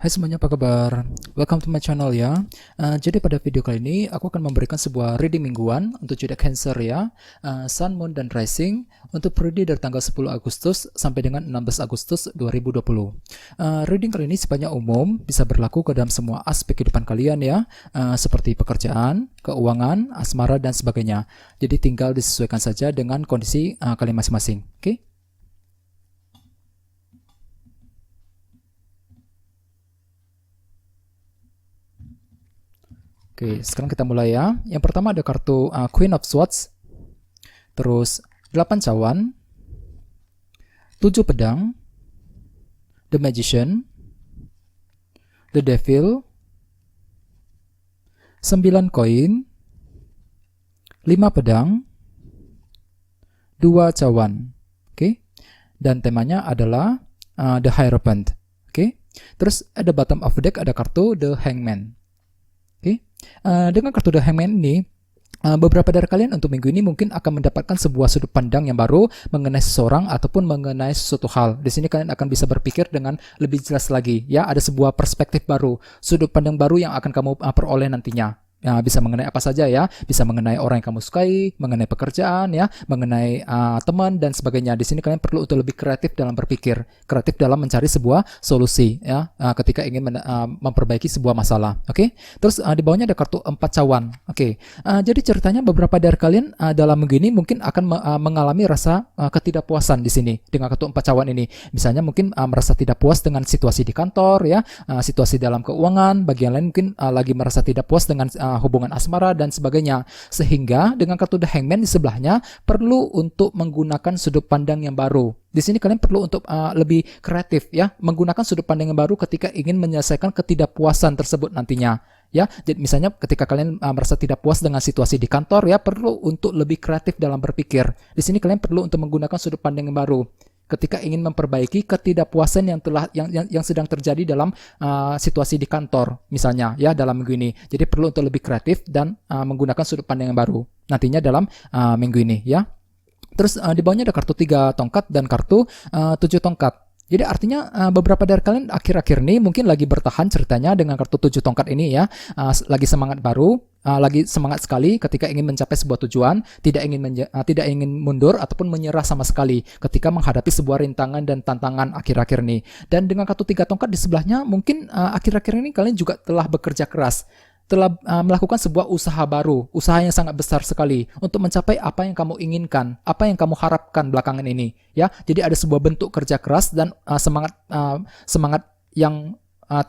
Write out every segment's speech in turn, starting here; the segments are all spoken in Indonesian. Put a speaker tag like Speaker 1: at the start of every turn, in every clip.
Speaker 1: Hai semuanya, apa kabar? Welcome to my channel ya. Jadi pada video kali ini aku akan memberikan sebuah reading mingguan untuk zodiak Cancer ya, Sun, Moon, dan Rising untuk periode dari tanggal 10 Agustus sampai dengan 16 Agustus 2020. Reading kali ini sifatnya umum, bisa berlaku ke dalam semua aspek kehidupan kalian ya, seperti pekerjaan, keuangan, asmara, dan sebagainya. Jadi tinggal disesuaikan saja dengan kondisi kalian masing-masing. Oke? Oke, sekarang kita mulai ya. Yang pertama ada kartu Queen of Swords, terus 8 cawan, 7 pedang, The Magician, The Devil, 9 koin, 5 pedang, 2 cawan. Oke. Dan temanya adalah The Hierophant. Oke. Terus ada bottom of the deck ada kartu The Hangman. Oke. Dengan kartu The Hangman ini, beberapa dari kalian untuk minggu ini mungkin akan mendapatkan sebuah sudut pandang yang baru mengenai seseorang ataupun mengenai sesuatu hal. Di sini kalian akan bisa berpikir dengan lebih jelas lagi, ya. Ada sebuah perspektif baru, sudut pandang baru yang akan kamu peroleh nantinya. Ya, bisa mengenai apa saja ya, bisa mengenai orang yang kamu sukai, mengenai pekerjaan ya, mengenai teman dan sebagainya. Di sini kalian perlu untuk lebih kreatif dalam berpikir, kreatif dalam mencari sebuah solusi ya, ketika ingin memperbaiki sebuah masalah. Oke. Terus di bawahnya ada kartu 4 cawan. Oke. Jadi ceritanya beberapa dari kalian dalam minggu ini mungkin akan mengalami rasa ketidakpuasan di sini dengan kartu 4 cawan ini. Misalnya mungkin merasa tidak puas dengan situasi di kantor ya, situasi dalam keuangan. Bagian lain mungkin lagi merasa tidak puas dengan hubungan asmara dan sebagainya, sehingga dengan kartu The Hangman di sebelahnya perlu untuk menggunakan sudut pandang yang baru. Di sini kalian perlu untuk lebih kreatif ya, menggunakan sudut pandang yang baru ketika ingin menyelesaikan ketidakpuasan tersebut nantinya ya. Jadi misalnya ketika kalian merasa tidak puas dengan situasi di kantor ya, perlu untuk lebih kreatif dalam berpikir. Di sini kalian perlu untuk menggunakan sudut pandang yang baru ketika ingin memperbaiki ketidakpuasan yang sedang terjadi dalam situasi di kantor misalnya ya dalam minggu ini. Jadi perlu untuk lebih kreatif dan menggunakan sudut pandang yang baru nantinya dalam minggu ini ya. Terus di bawahnya ada kartu 3 tongkat dan kartu 7 tongkat. Jadi artinya beberapa dari kalian akhir-akhir ini mungkin lagi bertahan ceritanya dengan kartu 7 tongkat ini ya, lagi semangat baru, lagi semangat sekali ketika ingin mencapai sebuah tujuan, tidak ingin mundur ataupun menyerah sama sekali ketika menghadapi sebuah rintangan dan tantangan akhir-akhir ini. Dan dengan kartu 3 tongkat di sebelahnya mungkin akhir-akhir ini kalian juga telah bekerja keras, telah melakukan sebuah usaha baru, usaha yang sangat besar sekali untuk mencapai apa yang kamu inginkan, apa yang kamu harapkan belakangan ini ya. Jadi ada sebuah bentuk kerja keras dan semangat yang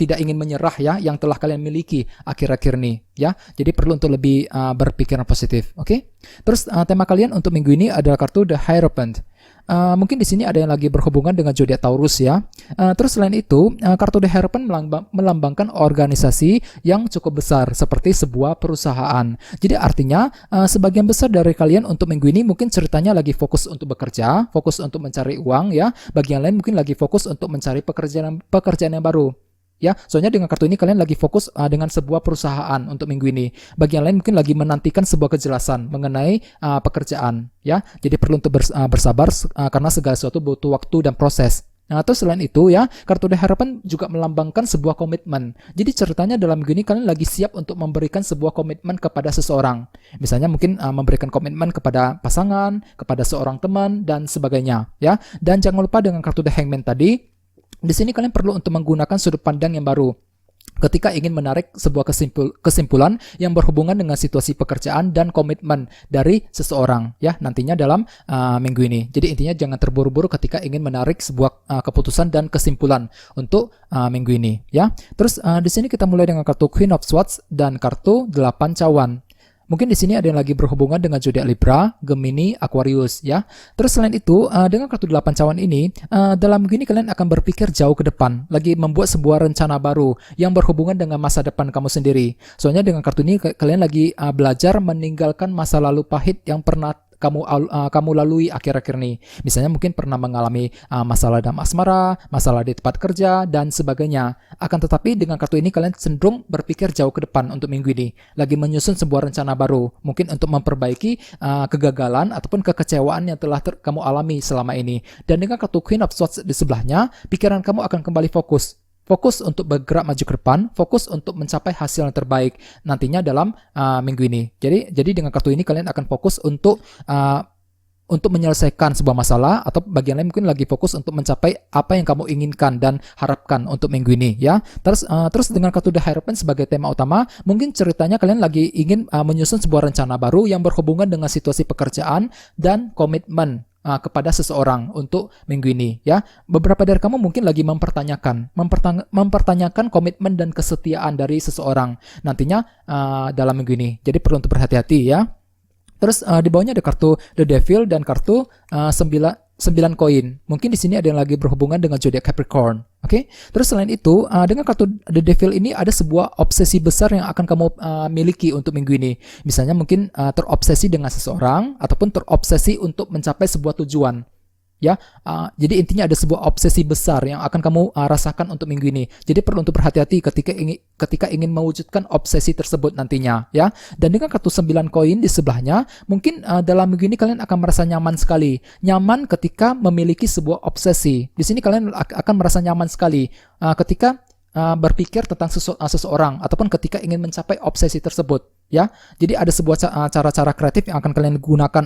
Speaker 1: tidak ingin menyerah ya, yang telah kalian miliki akhir-akhir ini ya. Jadi perlu untuk lebih berpikiran positif. Oke. Terus tema kalian untuk minggu ini adalah kartu The Hierophant. Mungkin di sini ada yang lagi berhubungan dengan zodiak Taurus ya. Terus selain itu, kartu The Hierophant melambangkan organisasi yang cukup besar seperti sebuah perusahaan. Jadi artinya sebagian besar dari kalian untuk minggu ini mungkin ceritanya lagi fokus untuk bekerja, fokus untuk mencari uang ya. Bagian lain mungkin lagi fokus untuk mencari pekerjaan yang baru. Ya, soalnya dengan kartu ini kalian lagi fokus dengan sebuah perusahaan untuk minggu ini. Bagian lain mungkin lagi menantikan sebuah kejelasan mengenai pekerjaan, ya. Jadi perlu untuk bersabar karena segala sesuatu butuh waktu dan proses. Nah, terus selain itu ya, kartu The Hierophant juga melambangkan sebuah komitmen. Jadi ceritanya dalam minggu ini kalian lagi siap untuk memberikan sebuah komitmen kepada seseorang. Misalnya mungkin memberikan komitmen kepada pasangan, kepada seorang teman dan sebagainya, ya. Dan jangan lupa dengan kartu The Hangman tadi, di sini kalian perlu untuk menggunakan sudut pandang yang baru ketika ingin menarik sebuah kesimpulan yang berhubungan dengan situasi pekerjaan dan komitmen dari seseorang ya nantinya dalam minggu ini. Jadi intinya jangan terburu-buru ketika ingin menarik sebuah keputusan dan kesimpulan untuk minggu ini ya. Terus di sini kita mulai dengan kartu Queen of Swords dan kartu 8 cawan. Mungkin di sini ada yang lagi berhubungan dengan zodiak Libra, Gemini, Aquarius ya. Terus selain itu dengan kartu 8 cawan ini dalam minggu ini kalian akan berpikir jauh ke depan, lagi membuat sebuah rencana baru yang berhubungan dengan masa depan kamu sendiri. Soalnya dengan kartu ini kalian lagi belajar meninggalkan masa lalu pahit yang pernah kamu lalui akhir-akhir ini. Misalnya mungkin pernah mengalami masalah dalam asmara, masalah di tempat kerja dan sebagainya. Akan tetapi dengan kartu ini kalian cenderung berpikir jauh ke depan untuk minggu ini, lagi menyusun sebuah rencana baru, mungkin untuk memperbaiki kegagalan ataupun kekecewaan yang telah kamu alami selama ini. Dan dengan kartu Queen of Swords di sebelahnya, pikiran kamu akan kembali fokus fokus untuk bergerak maju ke depan, fokus untuk mencapai hasil yang terbaik nantinya dalam minggu ini. Jadi dengan kartu ini kalian akan fokus untuk menyelesaikan sebuah masalah, atau bagian lain mungkin lagi fokus untuk mencapai apa yang kamu inginkan dan harapkan untuk minggu ini, ya. Terus dengan kartu The Hierophant sebagai tema utama, mungkin ceritanya kalian lagi ingin menyusun sebuah rencana baru yang berhubungan dengan situasi pekerjaan dan komitmen kepada seseorang untuk minggu ini, ya. Beberapa dari kamu mungkin lagi mempertanyakan komitmen dan kesetiaan dari seseorang nantinya dalam minggu ini. Jadi perlu untuk berhati-hati, ya. Terus di bawahnya ada kartu The Devil dan kartu 9 koin. Mungkin di sini ada yang lagi berhubungan dengan zodiak Capricorn. Oke. Terus selain itu, dengan kartu The Devil ini ada sebuah obsesi besar yang akan kamu miliki untuk minggu ini. Misalnya mungkin terobsesi dengan seseorang ataupun terobsesi untuk mencapai sebuah tujuan. Ya, jadi intinya ada sebuah obsesi besar yang akan kamu rasakan untuk minggu ini. Jadi perlu untuk berhati-hati ketika ingin mewujudkan obsesi tersebut nantinya, ya. Dan dengan kartu 9 koin di sebelahnya, mungkin dalam minggu ini kalian akan merasa nyaman sekali. Nyaman ketika memiliki sebuah obsesi. Di sini kalian akan merasa nyaman sekali ketika berpikir tentang seseorang ataupun ketika ingin mencapai obsesi tersebut, ya. Jadi ada sebuah cara-cara kreatif yang akan kalian gunakan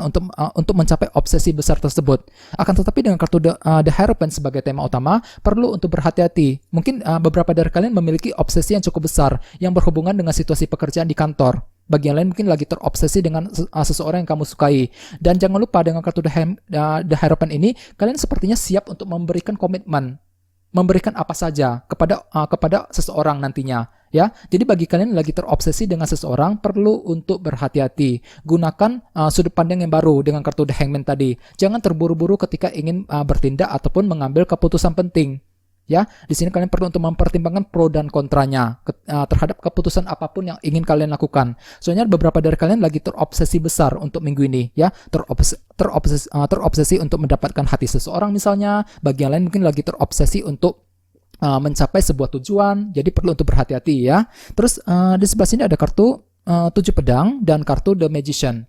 Speaker 1: untuk mencapai obsesi besar tersebut. Akan tetapi dengan kartu The Hierophant sebagai tema utama, perlu untuk berhati-hati. Mungkin beberapa dari kalian memiliki obsesi yang cukup besar yang berhubungan dengan situasi pekerjaan di kantor. Bagian lain mungkin lagi terobsesi dengan seseorang yang kamu sukai. Dan jangan lupa dengan kartu The Hierophant ini, kalian sepertinya siap untuk memberikan komitmen, memberikan apa saja kepada seseorang nantinya, ya. Jadi bagi kalian yang lagi terobsesi dengan seseorang, perlu untuk berhati-hati. Gunakan sudut pandang yang baru dengan kartu The Hangman tadi. Jangan terburu-buru ketika ingin bertindak ataupun mengambil keputusan penting. Ya, di sini kalian perlu untuk mempertimbangkan pro dan kontranya terhadap keputusan apapun yang ingin kalian lakukan. Soalnya beberapa dari kalian lagi terobsesi besar untuk minggu ini, ya, terobsesi untuk mendapatkan hati seseorang misalnya. Bagian lain mungkin lagi terobsesi untuk mencapai sebuah tujuan. Jadi perlu untuk berhati-hati, ya. Terus di sebelah sini ada kartu 7 pedang dan kartu The Magician.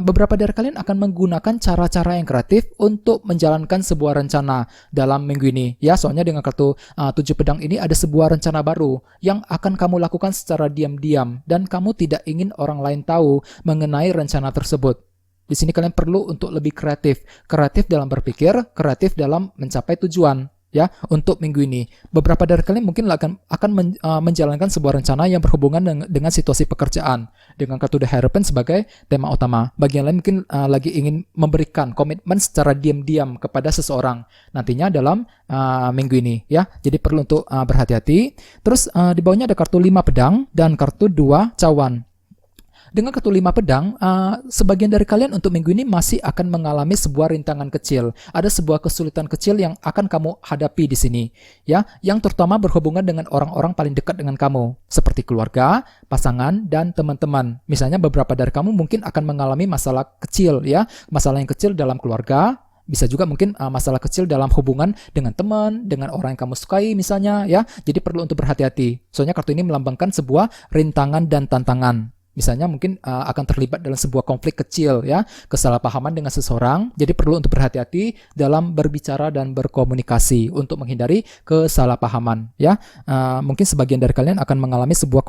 Speaker 1: Beberapa dari kalian akan menggunakan cara-cara yang kreatif untuk menjalankan sebuah rencana dalam minggu ini, ya. Soalnya dengan kartu 7 pedang ini ada sebuah rencana baru yang akan kamu lakukan secara diam-diam dan kamu tidak ingin orang lain tahu mengenai rencana tersebut. Di sini kalian perlu untuk lebih kreatif dalam berpikir, kreatif dalam mencapai tujuan, ya, untuk minggu ini. Beberapa dari kalian mungkin akan menjalankan sebuah rencana yang berhubungan dengan situasi pekerjaan dengan kartu The Hierophant sebagai tema utama. Bagian lain mungkin lagi ingin memberikan komitmen secara diam-diam kepada seseorang nantinya dalam minggu ini, ya. Jadi perlu untuk berhati-hati. Terus di bawahnya ada kartu 5 pedang dan kartu 2 cawan. Dengan kartu 5 pedang, sebagian dari kalian untuk minggu ini masih akan mengalami sebuah rintangan kecil. Ada sebuah kesulitan kecil yang akan kamu hadapi di sini, ya, yang terutama berhubungan dengan orang-orang paling dekat dengan kamu, seperti keluarga, pasangan, dan teman-teman. Misalnya beberapa dari kamu mungkin akan mengalami masalah kecil, ya, masalah yang kecil dalam keluarga. Bisa juga mungkin masalah kecil dalam hubungan dengan teman, dengan orang yang kamu sukai misalnya, ya. Jadi perlu untuk berhati-hati. Soalnya kartu ini melambangkan sebuah rintangan dan tantangan. Misalnya mungkin akan terlibat dalam sebuah konflik kecil, ya, kesalahpahaman dengan seseorang. Jadi perlu untuk berhati-hati dalam berbicara dan berkomunikasi untuk menghindari kesalahpahaman, ya. Mungkin sebagian dari kalian akan mengalami sebuah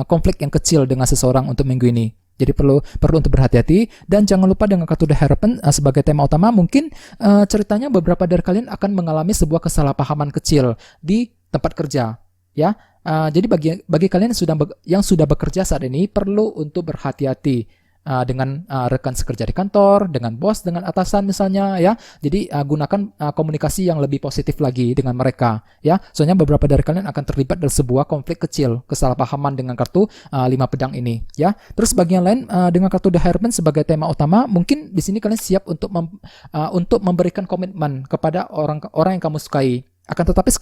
Speaker 1: konflik yang kecil dengan seseorang untuk minggu ini. Jadi perlu untuk berhati-hati. Dan jangan lupa dengan kartu The Hierophant sebagai tema utama, mungkin ceritanya beberapa dari kalian akan mengalami sebuah kesalahpahaman kecil di tempat kerja, ya. Jadi bagi kalian yang sudah bekerja saat ini, perlu untuk berhati-hati dengan rekan sekerja di kantor, dengan bos, dengan atasan misalnya, ya. Jadi gunakan komunikasi yang lebih positif lagi dengan mereka, ya. Soalnya beberapa dari kalian akan terlibat dalam sebuah konflik kecil, kesalahpahaman dengan kartu 5 pedang ini, ya. Terus bagian lain dengan kartu The Hierophant sebagai tema utama, mungkin di sini kalian siap untuk memberikan komitmen kepada orang yang kamu sukai. Akan tetapi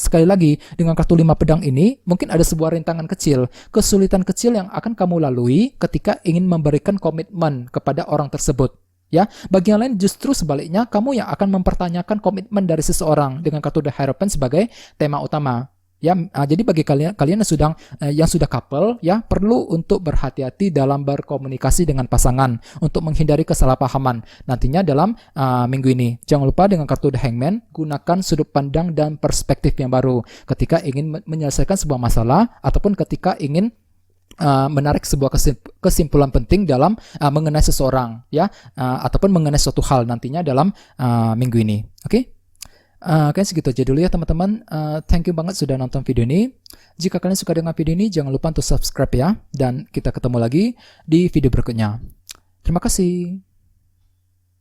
Speaker 1: sekali lagi dengan kartu 5 pedang ini mungkin ada sebuah rintangan kecil, kesulitan kecil yang akan kamu lalui ketika ingin memberikan komitmen kepada orang tersebut, ya. Bagian lain justru sebaliknya, kamu yang akan mempertanyakan komitmen dari seseorang dengan kartu The Hierophant sebagai tema utama. Ya, jadi bagi kalian yang sudah couple ya, perlu untuk berhati-hati dalam berkomunikasi dengan pasangan untuk menghindari kesalahpahaman nantinya dalam minggu ini. Jangan lupa dengan kartu The Hangman, gunakan sudut pandang dan perspektif yang baru ketika ingin menyelesaikan sebuah masalah ataupun ketika ingin menarik sebuah kesimpulan penting dalam mengenai seseorang ya, ataupun mengenai suatu hal nantinya dalam minggu ini. Oke? Oke, segitu aja dulu ya teman-teman. Thank you banget sudah nonton video ini. Jika kalian suka dengan video ini, jangan lupa untuk subscribe ya. Dan kita ketemu lagi di video berikutnya. Terima kasih.